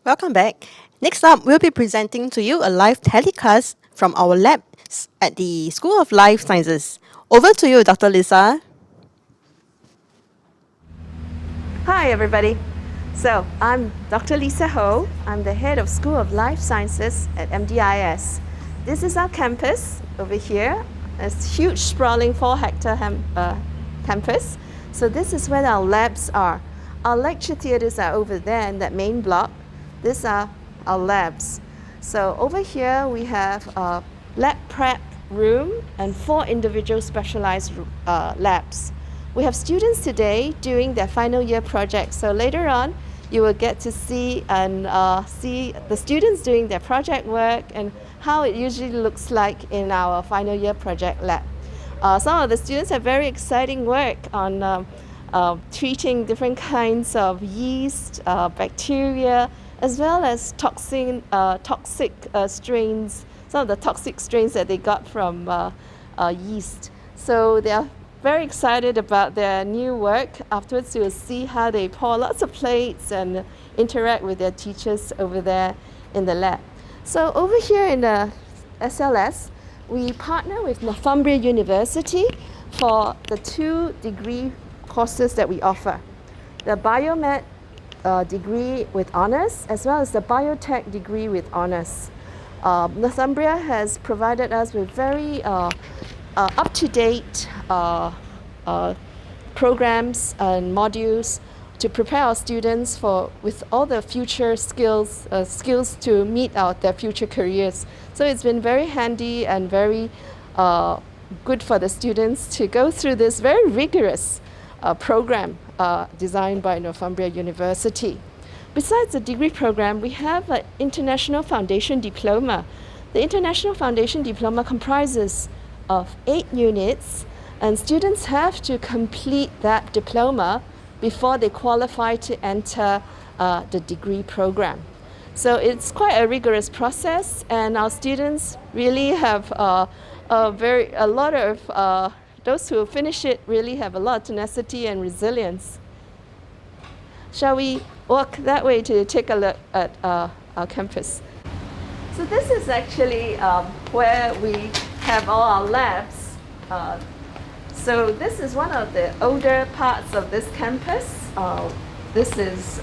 Welcome back. Next up, we'll be presenting to you a live telecast from our labs at the School of Life Sciences. Over to you, Dr. Lisa. Hi, everybody. So, I'm Dr. Lisa Ho. I'm the head of School of Life Sciences at MDIS. This is our campus over here. It's a huge, sprawling 4-hectare campus. So, this is where our labs are. Our lecture theatres are over there in that main block. These are our labs. So, over here we have a lab prep room and 4 individual specialized labs. We have students today doing their final year project. So later on, you will get to see the students doing their project work and how it usually looks like in our final year project lab. Some of the students have very exciting work on treating different kinds of yeast, bacteria, as well as toxic strains, some of the toxic strains that they got from yeast. So they are very excited about their new work. Afterwards, you will see how they pour lots of plates and interact with their teachers over there in the lab. So over here in the SLS, we partner with Northumbria University for the 2 degree courses that we offer. The Biomed degree with honors, as well as the Biotech degree with honors. Northumbria has provided us with very up-to-date programs and modules to prepare our students with all the future skills to meet their future careers. So it's been very handy and very good for the students to go through this very rigorous program designed by Northumbria University. Besides the degree program, we have an International Foundation Diploma. The International Foundation Diploma comprises of 8 units, and students have to complete that diploma before they qualify to enter the degree program. So it's quite a rigorous process, and our students really have those who finish it really have a lot of tenacity and resilience. Shall we walk that way to take a look at our campus? So this is actually where we have all our labs. So this is one of the older parts of this campus. This is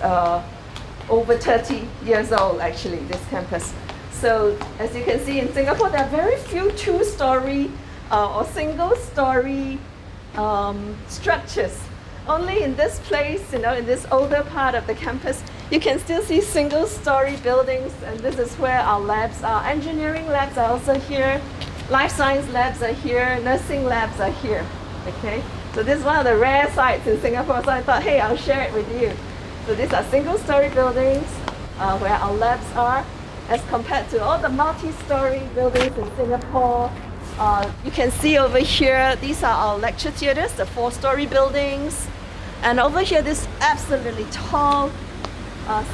over 30 years old, actually, this campus. So as you can see in Singapore, there are very few 2-story or single-story structures. Only in this place, in this older part of the campus, you can still see single-story buildings, and this is where our labs are. Engineering labs are also here. Life science labs are here. Nursing labs are here. Okay, so this is one of the rare sites in Singapore, so I thought, hey, I'll share it with you. So these are single-story buildings where our labs are, as compared to all the multi-story buildings in Singapore. You can see over here, these are our lecture theatres, the 4-story buildings. And over here, this absolutely tall,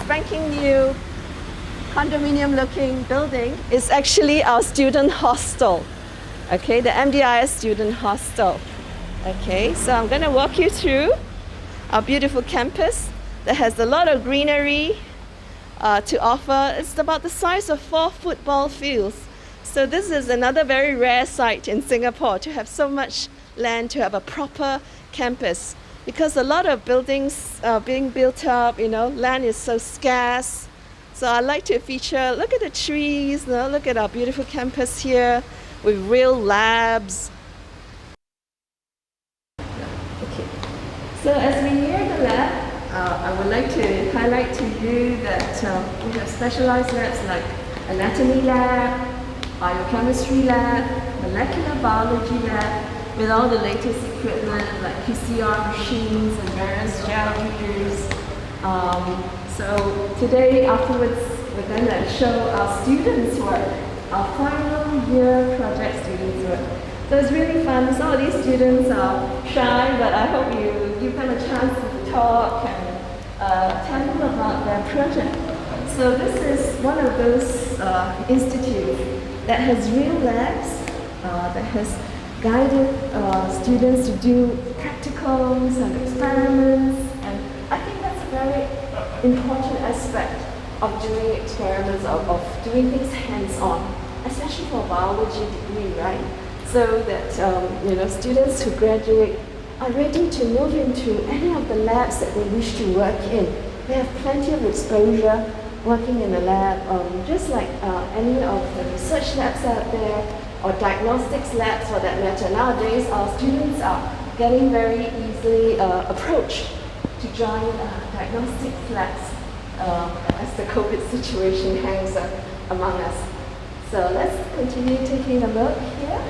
spanking new, condominium-looking building is actually our student hostel. Okay, the MDIS student hostel. Okay, so I'm going to walk you through our beautiful campus that has a lot of greenery to offer. It's about the size of 4 football fields. So this is another very rare sight in Singapore, to have so much land, to have a proper campus. Because a lot of buildings are being built up, land is so scarce. So I like to feature, look at the trees, look at our beautiful campus here with real labs. Okay. So as we near the lab, I would like to highlight to you that we have specialized labs like anatomy lab, biochemistry lab, molecular biology lab, with all the latest equipment like PCR machines and various gel readers. So today, afterwards, we're going to show our students' work, our final year project students' work. So it's really fun. Some of these students are shy, but I hope you give them a chance to talk and tell you about their project. So this is one of those institutes that has real labs, that has guided students to do practicals and experiments, and I think that's a very important aspect of doing experiments, of doing things hands-on, especially for biology degree, right? So that students who graduate are ready to move into any of the labs that they wish to work in. They have plenty of exposure working in the lab, just like any of the research labs out there, or diagnostics labs for that matter. Nowadays, our students are getting very easily approached to join diagnostics labs as the COVID situation hangs among us. So let's continue taking a look here.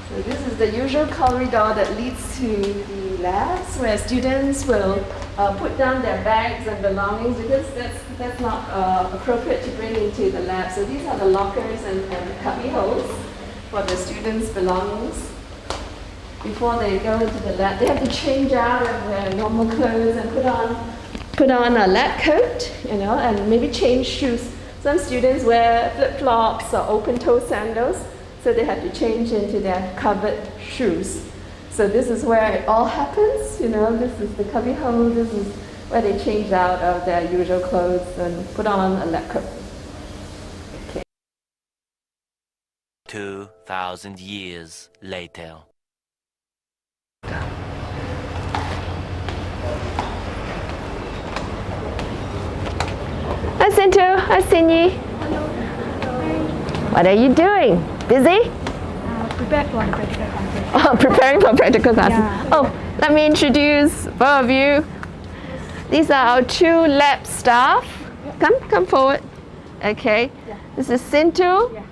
So this is the usual corridor that leads to the labs where students will put down their bags and belongings, because that's not appropriate to bring into the lab. So these are the lockers and cubby holes for the students' belongings. Before they go into the lab, they have to change out of their normal clothes and put on a lab coat, and maybe change shoes. Some students wear flip-flops or open-toe sandals, so they have to change into their covered shoes. So this is where it all happens. This is the cubby hole. This is where they change out of their usual clothes and put on a lab coat. Okay. 2,000 years later. Hi, Sintu. Hi, Sinyi. What are you doing? Busy? Prepare for the practical conference. Oh, preparing for practical classes. Yeah. Oh, let me introduce both of you. These are our two lab staff. Come forward. Okay. Yeah. This is Sintu, Yeah.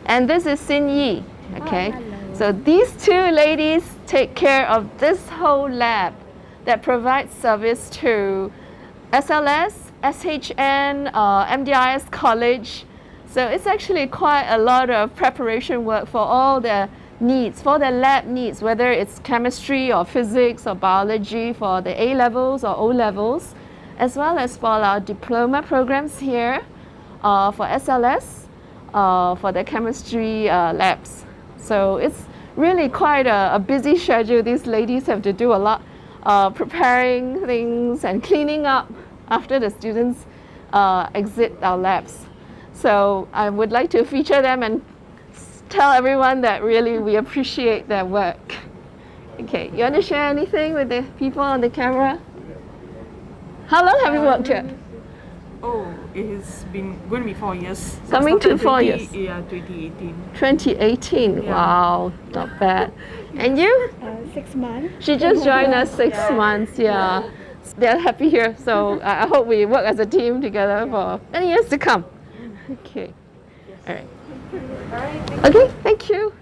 and this is Sin Yi. Okay. hello. So these two ladies take care of this whole lab that provides service to SLS, SHN, MDIS college. So it's actually quite a lot of preparation work for all their needs, for their lab needs, whether it's chemistry or physics or biology for the A levels or O levels, as well as for our diploma programs here for SLS, for the chemistry labs. So it's really quite a busy schedule. These ladies have to do a lot preparing things and cleaning up after the students exit our labs. So I would like to feature them and tell everyone that really we appreciate their work. Okay, you want to share anything with the people on the camera? How long have you worked here? Oh, it has been going to be 4 years. So I Coming to started 4 years. Yeah, 2018. 2018. Yeah. Wow, not bad. And you? 6 months. She just joined us 6 months. Yeah. They're happy here, so I hope we work as a team together for many years to come. Okay. All right. Okay, thank you.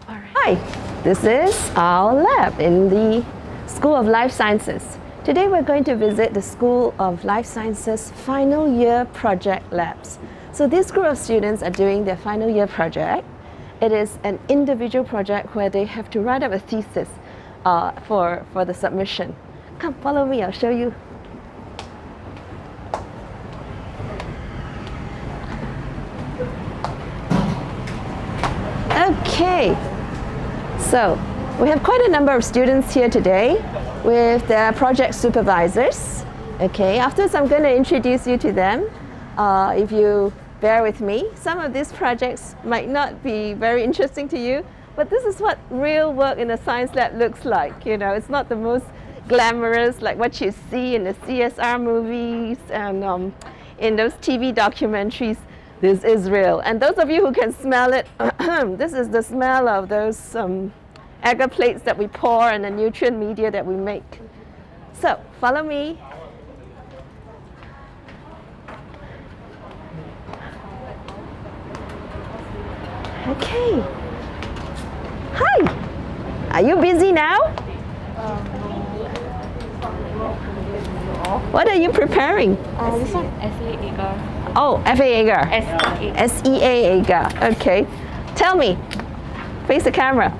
All right. Hi, this is our lab in the School of Life Sciences. Today we're going to visit the School of Life Sciences final year project labs. So this group of students are doing their final year project. It is an individual project where they have to write up a thesis for the submission. Come, follow me, I'll show you. Okay, so we have quite a number of students here today with their project supervisors. Okay, afterwards I'm going to introduce you to them. If you bear with me, some of these projects might not be very interesting to you, but this is what real work in a science lab looks like. It's not the most glamorous like what you see in the CSR movies and in those TV documentaries. This is real. And those of you who can smell it, this is the smell of those agar plates that we pour and the nutrient media that we make. So, follow me. Okay. Hi. Are you busy now? What are you preparing? This one SEA Agar. Oh, FA Agar. SEA. SEA Agar. Okay. Tell me, face the camera.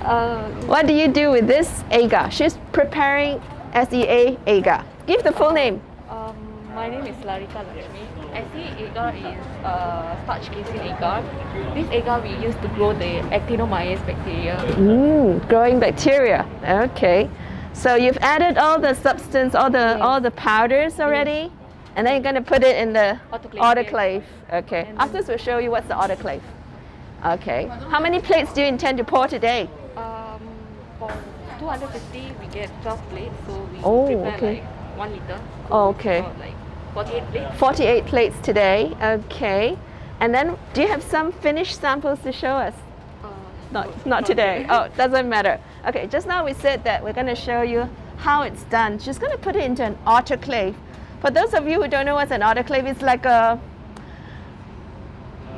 What do you do with this agar? She's preparing SEA agar. Give the full name. My name is Larita Lakshmi, SEA agar is starch casing agar. This agar we use to grow the actinomyces bacteria. Growing bacteria. Okay. So you've added all the substance, all the powders already, and then you're going to put it in the Autoclave, autoclave. Okay. Afterwards, we'll show you what's the autoclave. Okay. How many plates do you intend to pour today? For 250 we get 12 plates, so we prepare okay. like 1 liter. Okay. So like 48 plates. 48 plates today. Okay. And then, do you have some finished samples to show us? Not today. Oh, doesn't matter. Okay, just now we said that we're going to show you how it's done. She's going to put it into an autoclave. For those of you who don't know what's an autoclave, it's like a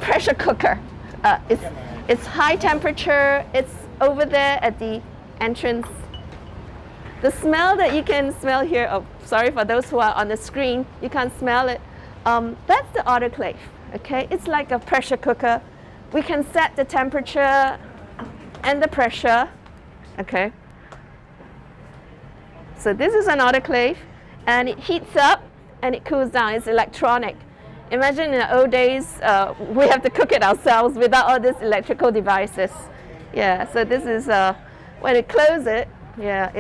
pressure cooker. It's high temperature. It's over there at the entrance. The smell that you can smell here, oh, sorry for those who are on the screen, you can't smell it. That's the autoclave, okay? It's like a pressure cooker. We can set the temperature and the pressure, okay? So this is an autoclave, and it heats up and it cools down. It's electronic. Imagine in the old days, we have to cook it ourselves without all these electrical devices. Yeah, so this is, when you close it, yeah,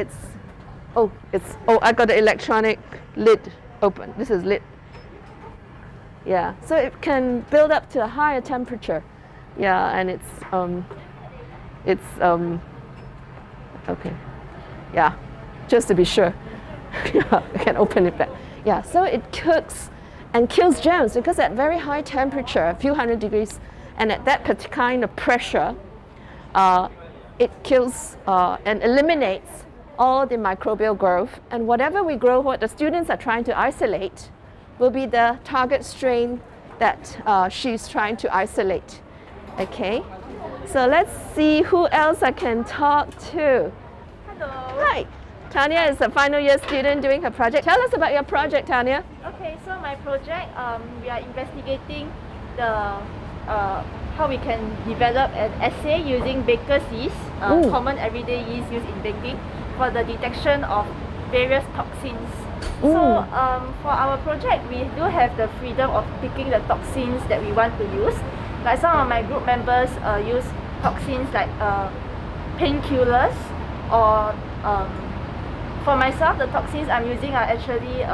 I got the electronic lid open. This is lit. Yeah, so it can build up to a higher temperature. Yeah, and okay. Yeah, just to be sure. Yeah, I can open it back. Yeah, so it cooks and kills germs because at very high temperature, a few hundred degrees, and at that kind of pressure, it kills and eliminates all the microbial growth. And whatever we grow, what the students are trying to isolate, will be the target strain that she's trying to isolate. Okay, so let's see who else I can talk to. Hello. Hi, Tanya is a final year student doing her project. Tell us about your project, Tanya. Okay, so my project, we are investigating the how we can develop an assay using baker's yeast, common everyday yeast used in baking, for the detection of various toxins. So for our project, we do have the freedom of picking the toxins that we want to use. Like some of my group members use toxins like painkillers, or for myself, the toxins I'm using are actually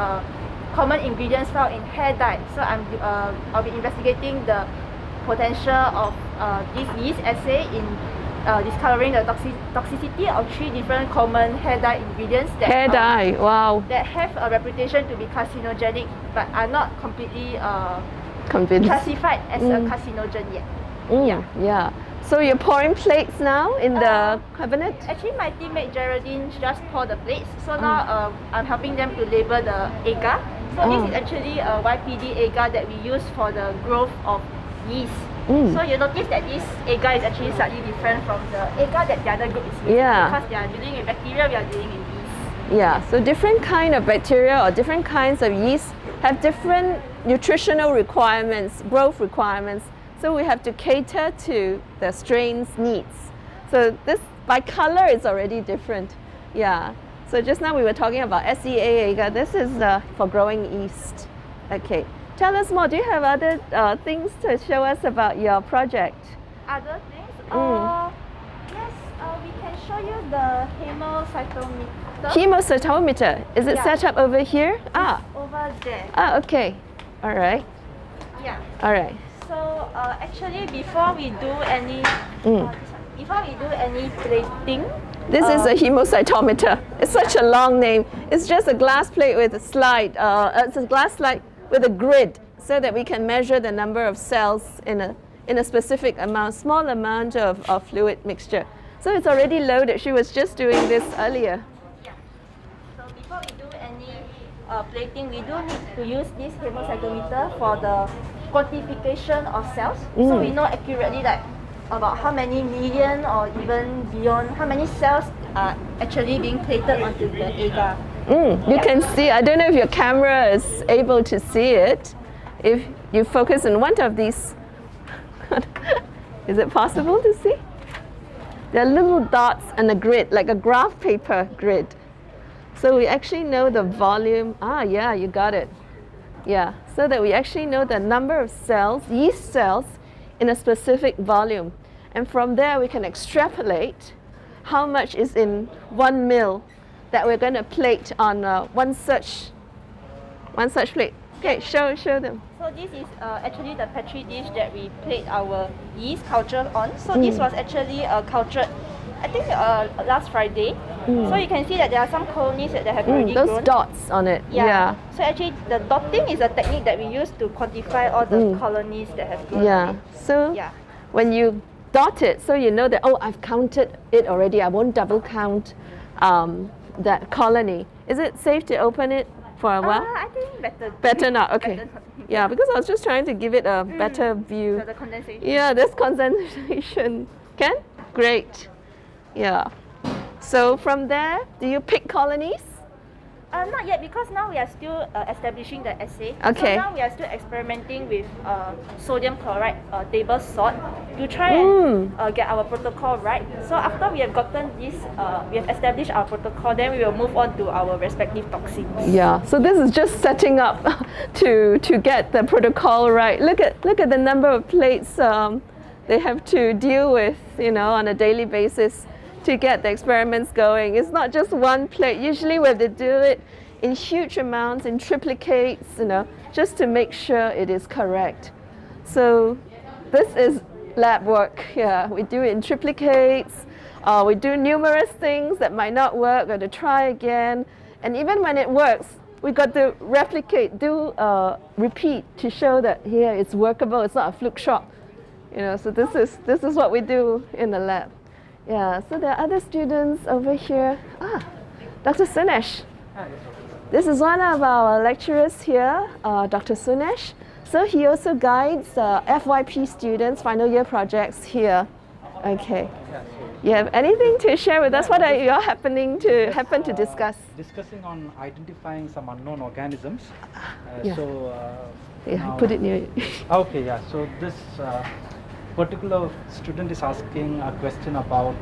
common ingredients found in hair dye. So I'll be investigating the potential of this yeast assay in discovering the toxicity of 3 different common hair dye ingredients that Hair dye, wow. that have a reputation to be carcinogenic but are not completely Convinced. classified as a carcinogen yet. Yeah. So you're pouring plates now in the cabinet? Actually, my teammate Geraldine just poured the plates. So now I'm helping them to label the agar. So this is actually a YPD agar that we use for the growth of yeast. So you notice that this agar is actually slightly different from the agar that the other group is using. Yeah. Because they are dealing with bacteria, we are dealing with yeast. Yeah, so different kind of bacteria or different kinds of yeast have different nutritional requirements, growth requirements. So we have to cater to the strain's needs. So this, by color, it's already different. Yeah. So just now we were talking about SEA agar. This is for growing yeast. Okay. Tell us more. Do you have other things to show us about your project? Other things? Yes, we can show you the hemocytometer. Hemocytometer. Is it Yeah. set up over here? Over there. Okay. All right. Yeah. All right. So actually, before we do any plating, This is a hemocytometer. It's such a long name. It's just a glass plate with a slide. It's a glass slide with a grid, so that we can measure the number of cells in a specific amount, small amount of fluid mixture. So it's already loaded. She was just doing this earlier. so before we do any plating, we do need to use this hemocytometer for the quantification of cells. So we know accurately like about how many million or even beyond how many cells are actually being plated onto the agar. You can see, I don't know if your camera is able to see it. If you focus on one of these, is it possible to see? There are little dots and a grid, like a graph paper grid. So we actually know the volume. Yeah, you got it. Yeah, so that we actually know the number of cells, yeast cells, in a specific volume. And from there, we can extrapolate how much is in 1 ml that we're going to plate on one such plate. Okay, show them. So this is actually the petri dish that we plate our yeast culture on. So this was actually cultured, I think last Friday. So you can see that there are some colonies that have already Those grown. dots on it. Yeah. So actually the dotting is a technique that we use to quantify all the colonies that have grown. Yeah. on it. So Yeah. when you dot it, so you know that, oh, I've counted it already. I won't double count that colony. Is it safe to open it for a while? I think better. Better not. Okay. Better not. Yeah, because I was just trying to give it a better view. So the condensation. Yeah, there's concentration. Can? Great. Yeah. So from there, do you pick colonies? Not yet, because now we are still establishing the assay. Okay. So now we are still experimenting with sodium chloride table salt to try and get our protocol right. So after we have gotten this, we have established our protocol, then we will move on to our respective toxins. Yeah. So this is just setting up to get the protocol right. Look at the number of plates they have to deal with, on a daily basis to get the experiments going. It's not just one plate. Usually we have to do it in huge amounts, in triplicates, just to make sure it is correct. So this is lab work. Yeah, we do it in triplicates. We do numerous things that might not work, got to try again. And even when it works, we got to replicate, repeat to show that here it's workable, it's not a fluke shot. So this is what we do in the lab. Yeah, so there are other students over here. Dr. Sunesh. This is one of our lecturers here, Dr. Sunesh. So he also guides FYP students, final year projects here. Okay. You have anything to share with us? What are you happen to discuss? Discussing on identifying some unknown organisms. Yeah. Yeah, Now- put it near you. Okay, yeah. So this particular student is asking a question about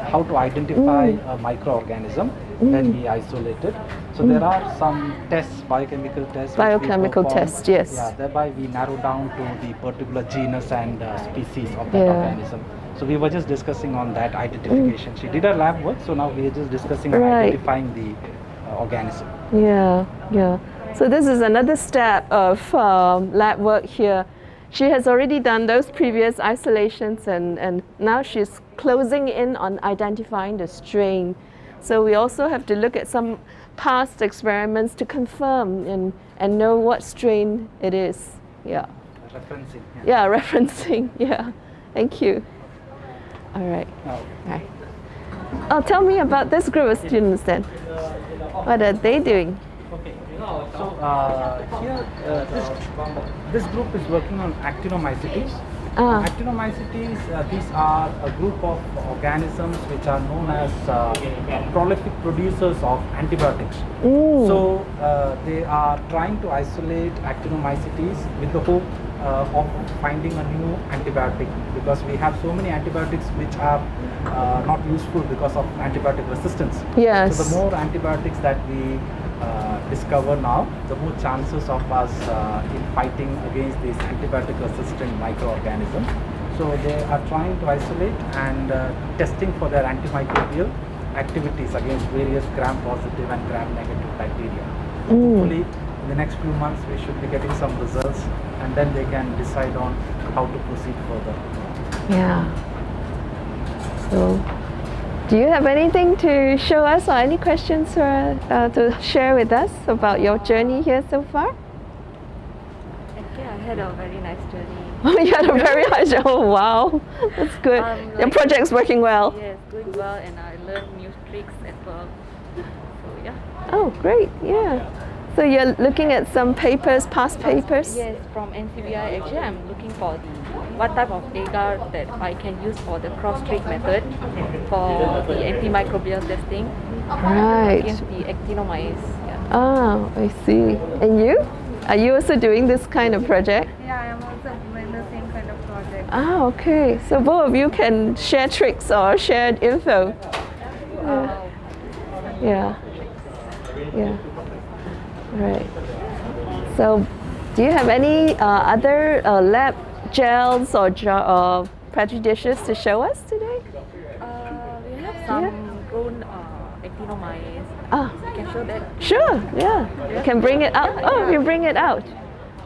how to identify a microorganism when we isolate it. So there are some tests, biochemical tests. which we Biochemical perform. tests, yes. Yeah, thereby we narrow down to the particular genus and species of that Yeah. organism. So we were just discussing on that identification. She did her lab work, so now we are just discussing on Right. identifying the organism. Yeah. So this is another step of lab work here. She has already done those previous isolations and now she's closing in on identifying the strain. So we also have to look at some past experiments to confirm and know what strain it is. Yeah. Referencing. Yeah, referencing. Yeah. Thank you. All right. Now, Right. Oh, tell me about this group of students then. What are they doing? okay. So here, this group is working on actinomycetes. Actinomycetes, these are a group of organisms which are known as prolific producers of antibiotics. So they are trying to isolate actinomycetes with the hope of finding a new antibiotic, because we have so many antibiotics which are not useful because of antibiotic resistance. Yes. So the more antibiotics that we discover now, the more chances of us in fighting against these antibiotic resistant microorganisms. So they are trying to isolate and testing for their antimicrobial activities against various gram-positive and gram-negative bacteria. Hopefully, in the next few months, we should be getting some results, and then they can decide on how to proceed further. Yeah. So, do you have anything to show us or any questions to share with us about your journey here so far? Actually, I had a very nice journey. You had a very high job. Oh, wow. That's good. Your Like- project's working well. Yes, going well, and I learned new tricks as well. So yeah. Oh, great. Yeah. So you're looking at some papers, past papers? Yes, from NCBI. Actually, I'm looking for what type of agar that I can use for the cross-trait method for the antimicrobial testing Right. against the actinomyces. Yeah. Ah, I see. And you? Are you also doing this kind of project? Yeah, I am also doing the same kind of project. Ah, okay. So both of you can share tricks or share info. Yeah. Yeah. Right. So, do you have any other lab gels or petri dishes to show us today? We have some grown actinomyces. Ah, You can show that. sure, yeah. You can bring it out. Oh, you bring it out.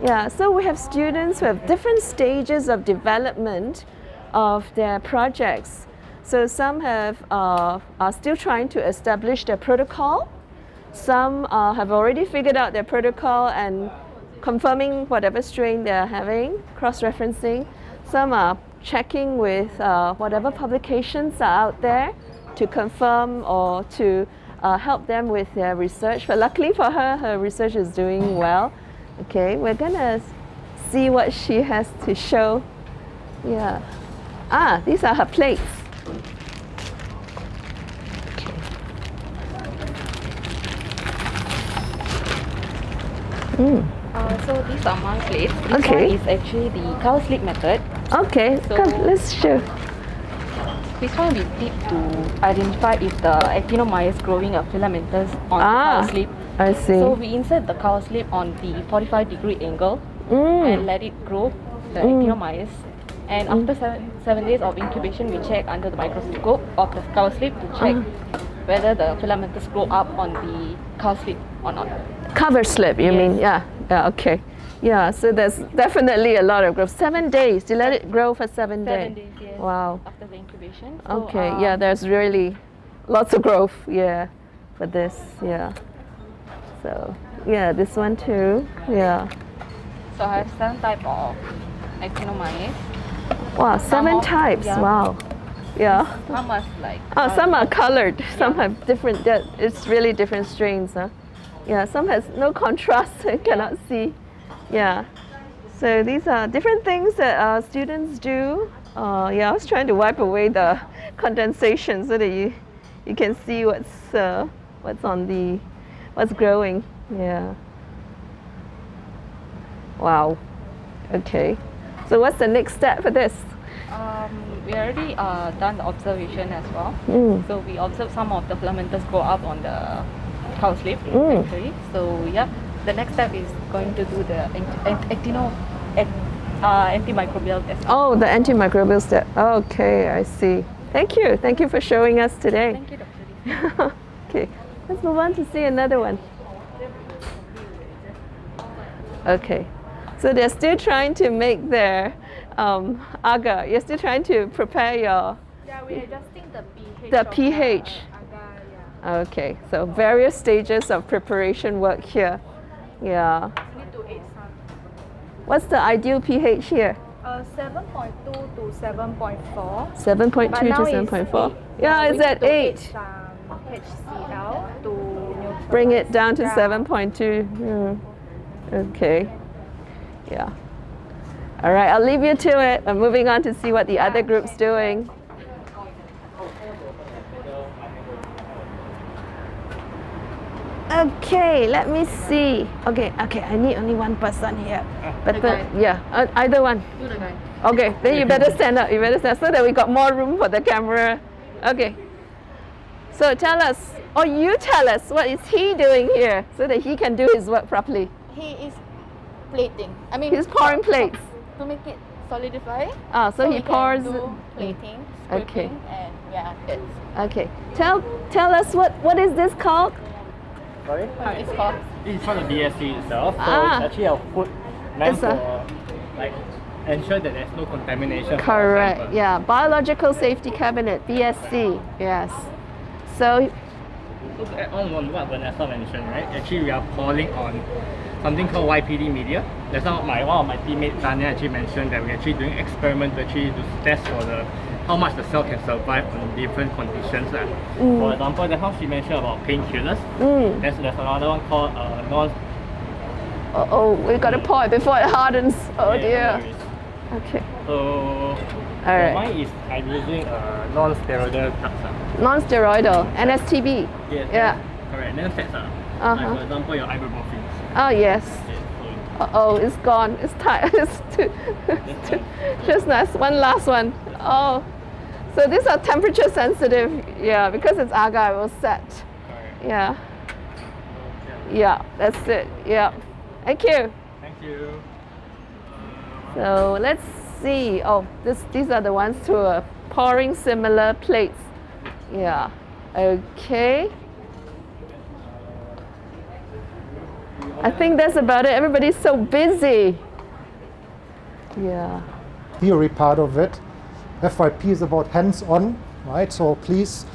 Yeah, so we have students who have different stages of development of their projects. So some are still trying to establish their protocol. Some have already figured out their protocol and confirming whatever strain they're having, cross-referencing. Some are checking with whatever publications are out there to confirm or to help them with their research. But luckily for her, her research is doing well. Okay, we're gonna see what she has to show. Yeah. Ah, these are her plates. So these are my plates. This Okay. one is actually the cow sleep method. Okay, So- come, let's show. This one we did to identify if the actinomyces growing a filamentous on the Ah, cow sleep. I see. So we insert the cow sleep on the 45-degree angle Mm. and let it grow, the actinomyces. And after seven days of incubation, we check under the microscope of the cow sleep to check whether the filamentous grow up on the cow sleep or not. Cover slip, you Yes. mean? Yeah, yeah, okay. Yeah, so there's definitely a lot of growth. 7 days, you let it grow for 7 days. 7 days, yes. Wow. After the incubation. So, Okay, yeah, there's really lots of growth, yeah, for this, yeah. So, yeah, this one too, yeah. So I have 7 types of actinomyces. Wow, 7 of- types, yeah. wow. Yeah. Some are like. Oh, some are colored, some have different, it's really different strains, huh? Yeah, some has no contrast, I cannot see. Yeah. So these are different things that students do. Yeah, I was trying to wipe away the condensation so that you can see what's on what's growing. Yeah. Wow. Okay. So what's the next step for this? We already done the observation as well. Mm. So we observed some of the filamentous grow up on the cow sleep actually. So yeah, the next step is going to do the antimicrobial test. Oh, the antimicrobial step. Okay, I see. Thank you. Thank you for showing us today. Thank you, Dr. Lee. Okay, let's move on to see another one. Okay, so they're still trying to make their agar. You're still trying to prepare your Yeah, we're adjusting the pH. the of pH. agar, yeah. Okay, so various stages of preparation work here. Yeah. We need to add some. What's the ideal pH here? 7.2 to 7.4. 7.2 But to now it's 7.4. 8. Yeah, We it's need at to add 8. some HCl to neutralize. Bring it down to Yeah. 7.2. Okay. Yeah. All right, I'll leave you to it. I'm moving on to see what the other group's doing. Okay, let me see. Okay, I need only one person here. But yeah, either one. Do the guy. Okay, then you better stand up. You better stand so that we got more room for the camera. Okay. So tell us, or you tell us, what is he doing here so that he can do his work properly? He is plating. I mean, He's pouring plates. to make it solidify. Ah, so he we pours. can do plating, Okay. scraping, and yeah, it's Okay. Tell us what is this called? Sorry? it's called. This is from the BSc itself, so Ah. it's actually a food meant It's a- for like ensure that there's no contamination. for the Correct. sample. Yeah, biological safety cabinet, BSc. Yes. So So to add on what Vanessa mentioned, right? Actually we are calling on something called YPD media. That's not one of my teammates Tanya actually mentioned that we're actually doing experiment to actually to test for how much the cell can survive on different conditions. For example, the how she mentioned about painkillers. There's another one called non we got to pour it before it hardens. Oh yeah, dear. no worries. Okay. So All right. mine is I'm using non-steroidal drugs. Non-steroidal, NSTB. Yes, Yeah. correct. Then sets like Uh-huh. for example your ibuprofen. Oh yes. Yes, Oh, it's gone. It's tight. It's too, just nice. One last one. Oh, so these are temperature sensitive. Yeah, because it's agar, it will set. correct. Yeah. Yeah, that's it. Yeah. Thank you. you. So let's see. Oh, these are the ones who are pouring similar plates. Yeah. Okay. I think that's about it. Everybody's so busy. Yeah. Theory part of it. FYP is about hands-on, right? So please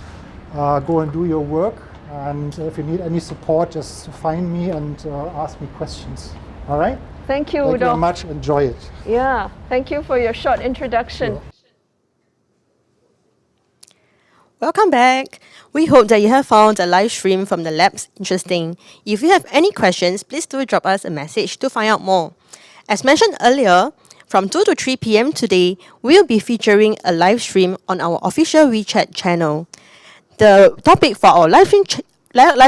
go and do your work. And if you need any support, just find me and ask me questions. All right? Thank you, Thank you Udo. very much. Enjoy it. Yeah. Thank you for your short introduction. Sure. Welcome back. We hope that you have found the live stream from the labs interesting. If you have any questions, please do drop us a message to find out more. As mentioned earlier, from 2 to 3 p.m. today, we'll be featuring a live stream on our official WeChat channel. The topic for our live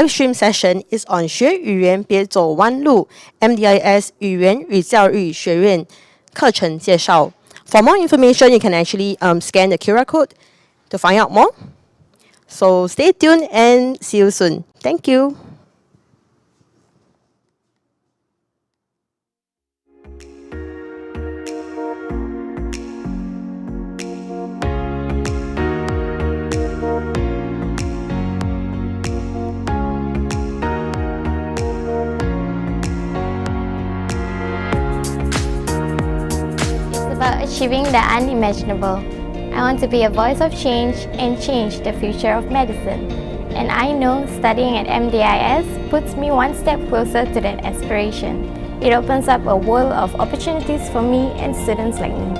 stream session is on 学语言别走弯路 MDIS 语言与教育学院课程介绍. For more information, you can actually scan the QR code to find out more. So stay tuned and see you soon. Thank you. It's about achieving the unimaginable. I want to be a voice of change and change the future of medicine. And I know studying at MDIS puts me one step closer to that aspiration. It opens up a world of opportunities for me and students like me.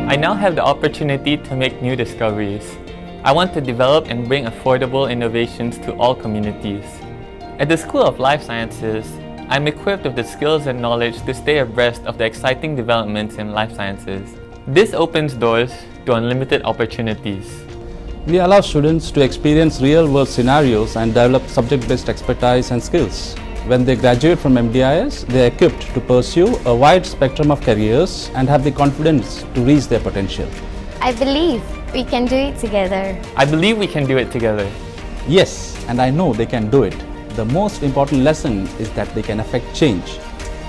I now have the opportunity to make new discoveries. I want to develop and bring affordable innovations to all communities. At the School of Life Sciences, I'm equipped with the skills and knowledge to stay abreast of the exciting developments in life sciences. This opens doors to unlimited opportunities. We allow students to experience real-world scenarios and develop subject-based expertise and skills. When they graduate from MDIS, they are equipped to pursue a wide spectrum of careers and have the confidence to reach their potential. I believe we can do it together. I believe we can do it together. Yes, and I know they can do it. The most important lesson is that they can affect change.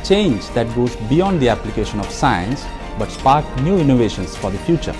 Change that goes beyond the application of science but spark new innovations for the future.